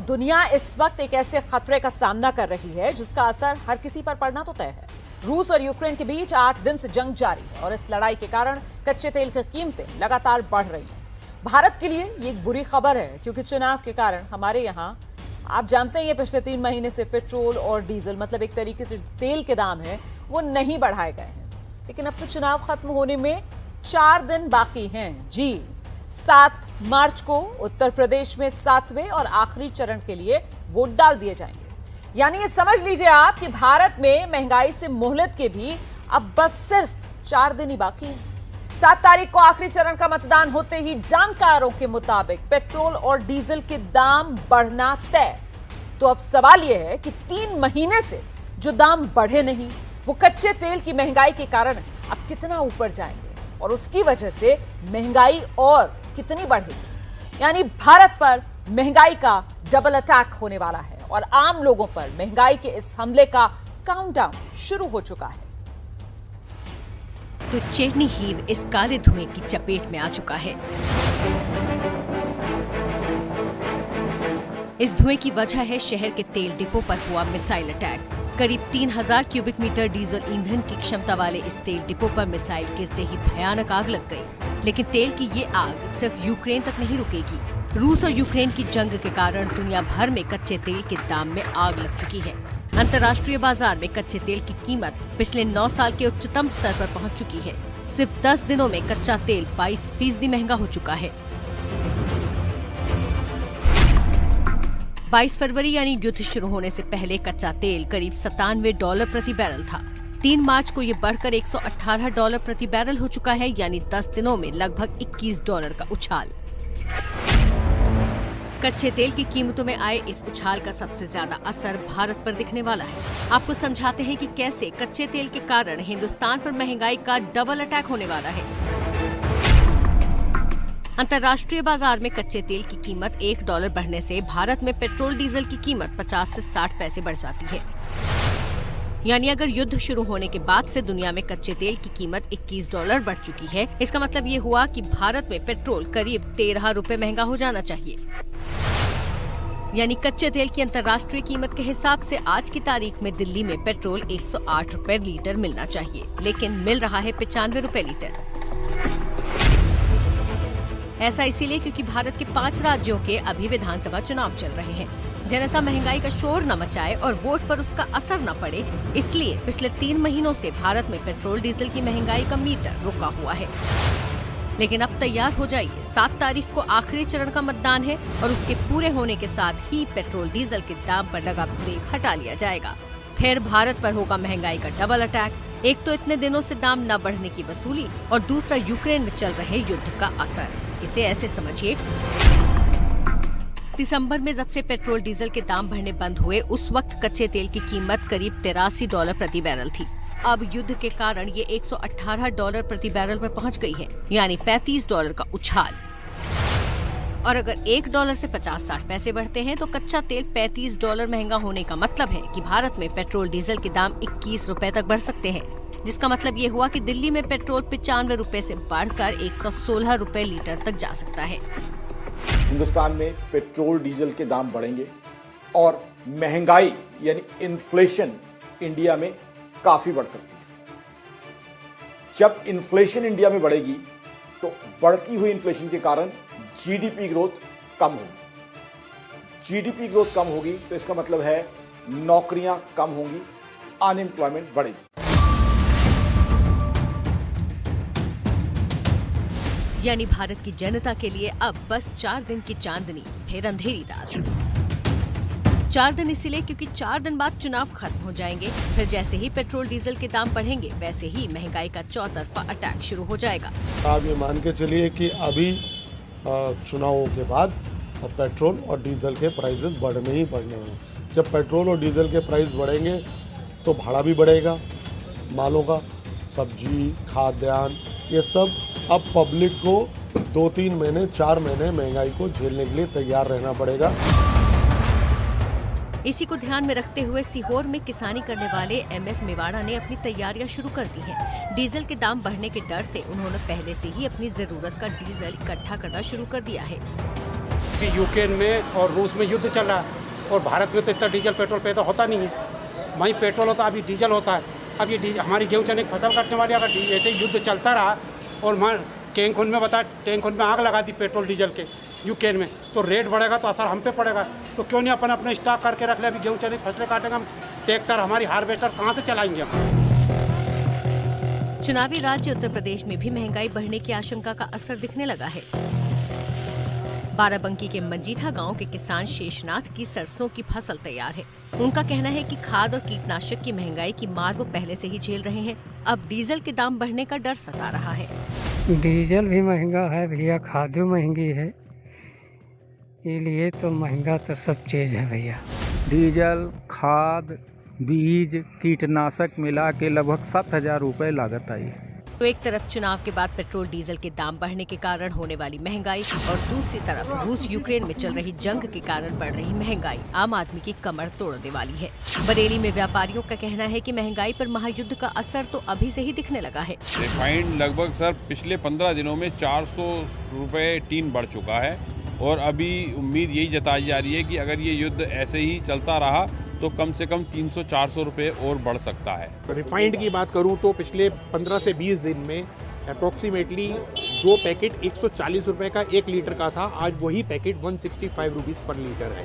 दुनिया इस वक्त एक ऐसे खतरे का सामना कर रही है जिसका असर हर किसी पर पड़ना तो तय है। रूस और यूक्रेन के बीच 8 दिन से जंग जारी है और इस लड़ाई के कारण कच्चे तेल की कीमतें लगातार बढ़ रही हैं। भारत के लिए ये एक बुरी खबर है क्योंकि चुनाव के कारण हमारे यहाँ आप जानते हैं ये पिछले 3 महीने से पेट्रोल और डीजल मतलब एक तरीके से तेल के दाम है वो नहीं बढ़ाए गए हैं। लेकिन अब तो चुनाव खत्म होने में 4 दिन बाकी हैं। जी 7 मार्च को उत्तर प्रदेश में 7वें और आखिरी चरण के लिए वोट डाल दिए जाएंगे। यानी ये समझ लीजिए आप कि भारत में महंगाई से मोहलत के भी अब बस सिर्फ 4 दिन ही बाकी हैं। 7 तारीख को आखिरी चरण का मतदान होते ही जानकारों के मुताबिक पेट्रोल और डीजल के दाम बढ़ना तय। तो अब सवाल यह है कि 3 महीने से जो दाम बढ़े नहीं वो कच्चे तेल की महंगाई के कारण अब कितना ऊपर जाएंगे और उसकी वजह से महंगाई और कितनी बढ़ेगी। यानी भारत पर महंगाई का डबल अटैक होने वाला है और आम लोगों पर महंगाई के इस हमले का काउंटडाउन शुरू हो चुका है। तो चेरनीहिव इस काले धुएं की चपेट में आ चुका है। इस धुएं की वजह है शहर के तेल डिपो पर हुआ मिसाइल अटैक। करीब 3000 क्यूबिक मीटर डीजल ईंधन की क्षमता वाले इस तेल डिपो पर मिसाइल गिरते ही भयानक आग लग गई। लेकिन तेल की ये आग सिर्फ यूक्रेन तक नहीं रुकेगी। रूस और यूक्रेन की जंग के कारण दुनिया भर में कच्चे तेल के दाम में आग लग चुकी है। अंतर्राष्ट्रीय बाजार में कच्चे तेल की कीमत पिछले 9 साल के उच्चतम स्तर पर पहुंच चुकी है। सिर्फ 10 दिनों में कच्चा तेल 22% महंगा हो चुका है। 22 फरवरी यानी युद्ध शुरू होने से पहले कच्चा तेल करीब $97 प्रति बैरल था। 3 मार्च को ये बढ़कर $118 प्रति बैरल हो चुका है, यानी 10 दिनों में लगभग $21 का उछाल। कच्चे तेल की कीमतों में आए इस उछाल का सबसे ज्यादा असर भारत पर दिखने वाला है। आपको समझाते हैं कि कैसे कच्चे तेल के कारण हिंदुस्तान पर महंगाई का डबल अटैक होने वाला है। अंतर्राष्ट्रीय बाजार में कच्चे तेल की कीमत $1 बढ़ने से भारत में पेट्रोल डीजल की कीमत 50 से 60 पैसे बढ़ जाती है। यानी अगर युद्ध शुरू होने के बाद से दुनिया में कच्चे तेल की कीमत $21 बढ़ चुकी है, इसका मतलब ये हुआ कि भारत में पेट्रोल करीब 13 रुपए महंगा हो जाना चाहिए। यानी कच्चे तेल की अंतर्राष्ट्रीय कीमत के हिसाब से आज की तारीख में दिल्ली में पेट्रोल 108 रुपए लीटर मिलना चाहिए, लेकिन मिल रहा है 95 रुपए लीटर। ऐसा इसीलिए क्योंकि भारत के 5 राज्यों के अभी विधानसभा चुनाव चल रहे हैं। जनता महंगाई का शोर न मचाए और वोट पर उसका असर न पड़े, इसलिए पिछले 3 महीनों से भारत में पेट्रोल डीजल की महंगाई का मीटर रुका हुआ है। लेकिन अब तैयार हो जाइए, 7 तारीख को आखिरी चरण का मतदान है और उसके पूरे होने के साथ ही पेट्रोल डीजल के दाम पर लगा ब्रेक हटा लिया जाएगा। फिर भारत पर होगा महंगाई का डबल अटैक। एक तो इतने दिनों से दाम न बढ़ने की वसूली और दूसरा यूक्रेन में चल रहे युद्ध का असर। इसे ऐसे समझिए, दिसंबर में जब से पेट्रोल डीजल के दाम बढ़ने बंद हुए उस वक्त कच्चे तेल की कीमत करीब $83 प्रति बैरल थी। अब युद्ध के कारण ये $118 प्रति बैरल पर पहुंच गई है, यानी $35 का उछाल। और अगर $1 से 50-60 पैसे बढ़ते हैं तो कच्चा तेल $35 महंगा होने का मतलब है कि भारत में पेट्रोल डीजल के दाम 21 रुपए तक बढ़ सकते हैं। जिसका मतलब ये हुआ कि दिल्ली में पेट्रोल 95 रुपए से बढ़कर 116 रुपए लीटर तक जा सकता है। हिंदुस्तान में पेट्रोल डीजल के दाम बढ़ेंगे और महंगाई यानी इन्फ्लेशन इंडिया में काफी बढ़ सकती है। जब इन्फ्लेशन इंडिया में बढ़ेगी तो बढ़ती हुई इन्फ्लेशन के कारण जीडीपी ग्रोथ कम होगी। जीडीपी ग्रोथ कम होगी तो इसका मतलब है नौकरियां कम होंगी, अनएम्प्लॉयमेंट बढ़ेगी। यानी भारत की जनता के लिए अब बस 4 दिन की चांदनी, फिर अंधेरी रात। 4 दिन इसीलिए क्योंकि 4 दिन बाद चुनाव खत्म हो जाएंगे। फिर जैसे ही पेट्रोल डीजल के दाम बढ़ेंगे वैसे ही महंगाई का चौतरफा अटैक शुरू हो जाएगा। आप ये मान के चलिए कि अभी चुनावों के बाद पेट्रोल और डीजल के प्राइसेस बढ़ने ही बढ़ने हैं। जब पेट्रोल और डीजल के प्राइस बढ़ेंगे तो भाड़ा भी बढ़ेगा, मालों का, सब्जी, खाद्यान्न, ये सब। अब पब्लिक को 2-3 महीने 4 महीने महंगाई को झेलने के लिए तैयार रहना पड़ेगा। इसी को ध्यान में रखते हुए सीहोर में किसानी करने वाले MS मेवाड़ा ने अपनी तैयारियां शुरू कर दी हैं। डीजल के दाम बढ़ने के डर से उन्होंने पहले से ही अपनी जरूरत का डीजल इकट्ठा करना शुरू कर दिया है। अभी यूक्रेन में और रूस में युद्ध चल रहा है और भारत में तो इतना डीजल पेट्रोल पैदा होता नहीं है। वहीं पेट्रोल होता, अभी डीजल होता है। अब ये हमारी गेहूँ चने की फसल कटने वाली, अगर ऐसे युद्ध चलता रहा और वहाँ टैंक में आग लगा दी पेट्रोल डीजल के यूक्रेन में, तो रेट बढ़ेगा तो असर हम पे पड़ेगा। तो क्यों नहीं अपन अपना स्टॉक करके रख ले। अभी गेहूँ चने की फसलें काटेंगे हम, ट्रैक्टर हमारी हार्वेस्टर कहाँ से चलाएंगे हम। चुनावी राज्य उत्तर प्रदेश में भी महंगाई बढ़ने की आशंका का असर दिखने लगा है। बाराबंकी के मंजीठा गांव के किसान शेषनाथ की सरसों की फसल तैयार है। उनका कहना है कि खाद और कीटनाशक की महंगाई की मार वो पहले से ही झेल रहे हैं। अब डीजल के दाम बढ़ने का डर सता रहा है। डीजल भी महंगा है भैया, खाद भी महंगी है, इसलिए तो महंगा तो सब चीज़ है भैया। डीजल, खाद, बीज, कीटनाशक मिला के लगभग 7,000 रुपये लागत आई। तो एक तरफ चुनाव के बाद पेट्रोल डीजल के दाम बढ़ने के कारण होने वाली महंगाई और दूसरी तरफ रूस यूक्रेन में चल रही जंग के कारण बढ़ रही महंगाई आम आदमी की कमर तोड़ने वाली है। बरेली में व्यापारियों का कहना है कि महंगाई पर महायुद्ध का असर तो अभी से ही दिखने लगा है। रिफाइंड लगभग सर पिछले 15 दिनों में 400 रुपये टीन बढ़ चुका है और अभी उम्मीद यही जताई जा रही है कि अगर ये युद्ध ऐसे ही चलता रहा तो कम से कम 300-400 रुपये और बढ़ सकता है। रिफाइंड की बात करूं तो पिछले 15 से 20 दिन में अप्रोक्सीमेटली जो पैकेट 140 रुपये का 1 लीटर का था, आज वही पैकेट 165 रुपीस पर लीटर है।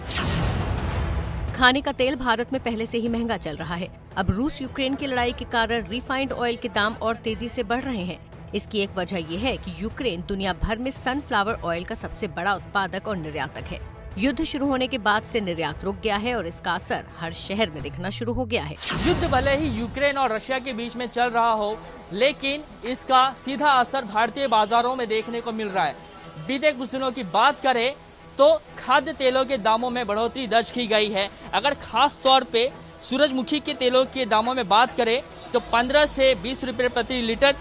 खाने का तेल भारत में पहले से ही महंगा चल रहा है। अब रूस यूक्रेन की लड़ाई के कारण रिफाइंड ऑयल के दाम और तेजी से बढ़ रहे हैं। इसकी एक वजह यह है कि यूक्रेन दुनिया भर में सनफ्लावर ऑयल का सबसे बड़ा उत्पादक और निर्यातक है। युद्ध शुरू होने के बाद से निर्यात रुक गया है और इसका असर हर शहर में दिखना शुरू हो गया है। युद्ध भले ही यूक्रेन और रशिया के बीच में चल रहा हो, लेकिन इसका सीधा असर भारतीय बाजारों में देखने को मिल रहा है। बीते कुछ दिनों की बात करें तो खाद्य तेलों के दामों में बढ़ोतरी दर्ज की गई है। अगर खास तौर पे सूरजमुखी के तेलों के दामों में बात करें तो 15 से 20 रुपये प्रति लीटर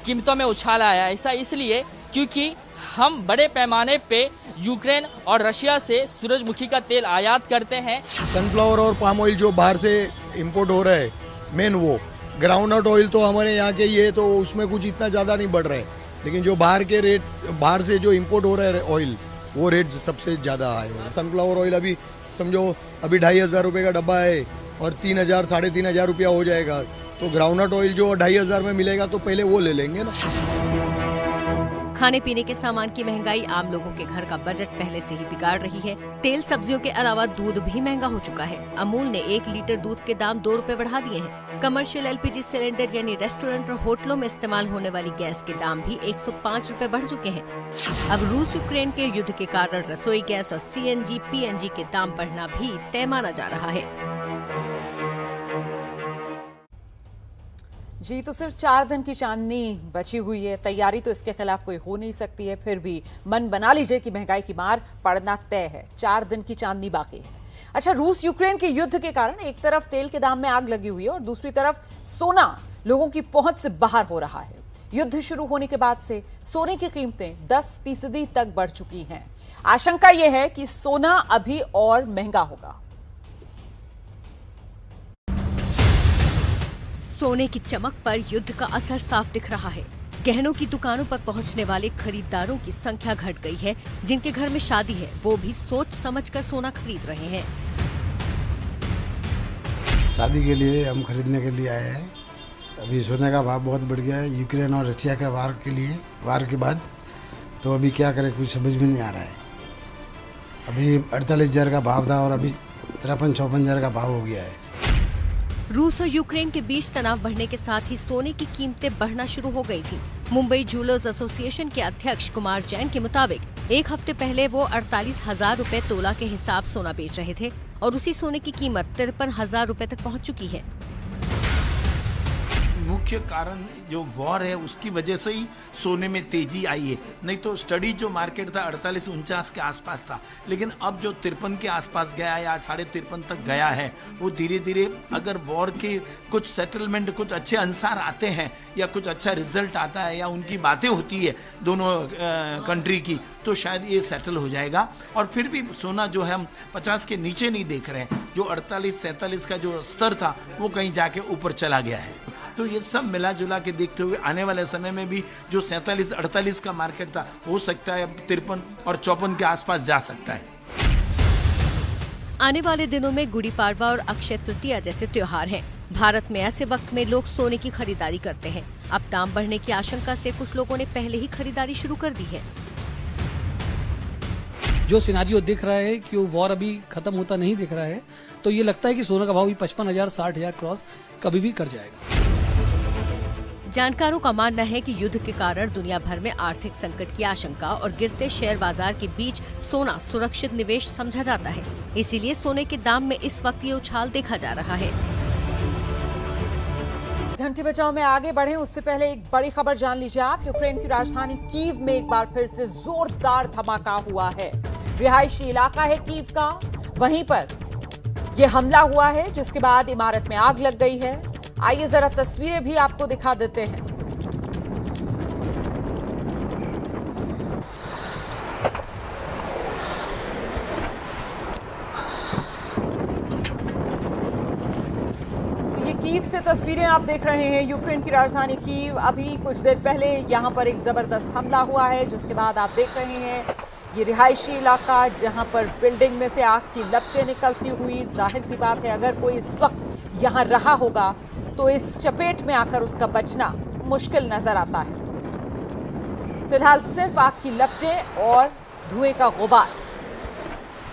कीमतों में उछाल आया। ऐसा इसलिए क्योंकि हम बड़े पैमाने पे यूक्रेन और रशिया से सूरजमुखी का तेल आयात करते हैं। सनफ्लावर और पाम ऑयल जो बाहर से इंपोर्ट हो रहा है, मेन वो ग्राउंडनट ऑयल तो हमारे यहाँ के ही है, तो उसमें कुछ इतना ज़्यादा नहीं बढ़ रहा है। लेकिन जो बाहर के रेट, बाहर से जो इंपोर्ट हो रहा है ऑयल, वो रेट सबसे ज़्यादा है। सनफ्लावर ऑयल अभी समझो अभी 2,500 रुपये का डब्बा है और 3,000 साढ़े 3,000 रुपया हो जाएगा। तो ग्राउंडनट ऑयल जो 2,500 में मिलेगा तो पहले वो ले लेंगे ना। खाने पीने के सामान की महंगाई आम लोगों के घर का बजट पहले से ही बिगाड़ रही है। तेल सब्जियों के अलावा दूध भी महंगा हो चुका है। अमूल ने 1 लीटर दूध के दाम 2 रुपए बढ़ा दिए हैं। कमर्शियल LPG सिलेंडर यानी रेस्टोरेंट और होटलों में इस्तेमाल होने वाली गैस के दाम भी 105 रुपए बढ़ चुके हैं। अब रूस यूक्रेन के युद्ध के कारण रसोई गैस और CNG, PNG के दाम बढ़ना भी तय माना जा रहा है। जी, तो सिर्फ 4 दिन की चांदनी बची हुई है। तैयारी तो इसके खिलाफ कोई हो नहीं सकती है, फिर भी मन बना लीजिए कि महंगाई की मार पड़ना तय है। 4 दिन की चांदनी बाकी है। अच्छा, रूस यूक्रेन के युद्ध के कारण एक तरफ तेल के दाम में आग लगी हुई है और दूसरी तरफ सोना लोगों की पहुंच से बाहर हो रहा है। युद्ध शुरू होने के बाद से सोने की कीमतें 10% तक बढ़ चुकी हैं। आशंका यह है कि सोना अभी और महंगा होगा। सोने की चमक पर युद्ध का असर साफ दिख रहा है। गहनों की दुकानों पर पहुंचने वाले खरीदारों की संख्या घट गई है। जिनके घर में शादी है वो भी सोच समझकर सोना खरीद रहे हैं। शादी के लिए हम खरीदने के लिए आए हैं। अभी सोने का भाव बहुत बढ़ गया है यूक्रेन और रशिया के वार के बाद। तो अभी क्या करें, कुछ समझ में नहीं आ रहा है। अभी 48,000 का भाव था और अभी 53-54,000 का भाव हो गया है। रूस और यूक्रेन के बीच तनाव बढ़ने के साथ ही सोने की कीमतें बढ़ना शुरू हो गई थी। मुंबई ज्वेलर्स एसोसिएशन के अध्यक्ष कुमार जैन के मुताबिक 1 हफ्ते पहले वो 48,000 रुपए तोला के हिसाब सोना बेच रहे थे और उसी सोने की कीमत 53,000 रुपए तक पहुंच चुकी है। मुख्य कारण जो वॉर है उसकी वजह से ही सोने में तेजी आई है। नहीं तो स्टडी जो मार्केट था 48-49 के आसपास था, लेकिन अब जो 53 के आसपास गया है या 53.5 तक गया है, वो धीरे धीरे अगर वॉर के कुछ सेटलमेंट, कुछ अच्छे अंसार आते हैं या कुछ अच्छा रिजल्ट आता है या उनकी बातें होती है दोनों कंट्री की, तो शायद ये सेटल हो जाएगा। और फिर भी सोना जो है हम 50 के नीचे नहीं देख रहे हैं। जो 48-47 का जो स्तर था वो कहीं जाके ऊपर चला गया है। तो ये सब मिला जुला के देखते हुए आने वाले समय में भी जो 47-48 का मार्केट था हो सकता है अब 53 और 54 के आसपास जा सकता है। आने वाले दिनों में गुड़ी पाड़वा और अक्षय तृतीया जैसे त्योहार हैं। भारत में ऐसे वक्त में लोग सोने की खरीदारी करते हैं। अब दाम बढ़ने की आशंका से कुछ लोगों ने पहले ही खरीदारी शुरू कर दी है। जो सिनारियो दिख रहा है कि वो वॉर अभी खत्म होता नहीं दिख रहा है, तो ये लगता है कि सोने का भाव भी 55,000 60,000 क्रॉस कभी भी कर जाएगा। जानकारों का मानना है कि युद्ध के कारण दुनिया भर में आर्थिक संकट की आशंका और गिरते शेयर बाजार के बीच सोना सुरक्षित निवेश समझा जाता है। इसीलिए सोने के दाम में इस वक्त ये उछाल देखा जा रहा है। घंटी बचाओ में आगे बढ़े उससे पहले एक बड़ी खबर जान लीजिए आप। यूक्रेन की राजधानी कीव में एक बार फिर से जोरदार धमाका हुआ है। रिहायशी इलाका है कीव का, वहीं पर यह हमला हुआ है जिसके बाद इमारत में आग लग गई है। आइए जरा तस्वीरें भी आपको दिखा देते हैं। ये कीव से तस्वीरें आप देख रहे हैं। यूक्रेन की राजधानी कीव। अभी कुछ देर पहले यहां पर एक जबरदस्त हमला हुआ है जिसके बाद आप देख रहे हैं ये रिहायशी इलाका जहां पर बिल्डिंग में से आग की लपटें निकलती हुई। जाहिर सी बात है अगर कोई इस वक्त यहां रहा होगा तो इस चपेट में आकर उसका बचना मुश्किल नजर आता है। फिलहाल सिर्फ आग की लपटें और धुएं का गुबार।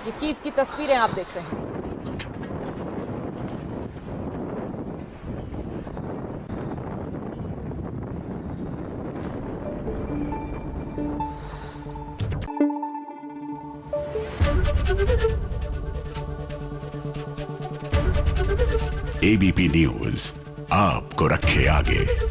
ये कीव की तस्वीरें आप देख रहे हैं। एबीपी न्यूज आपको रखे आगे।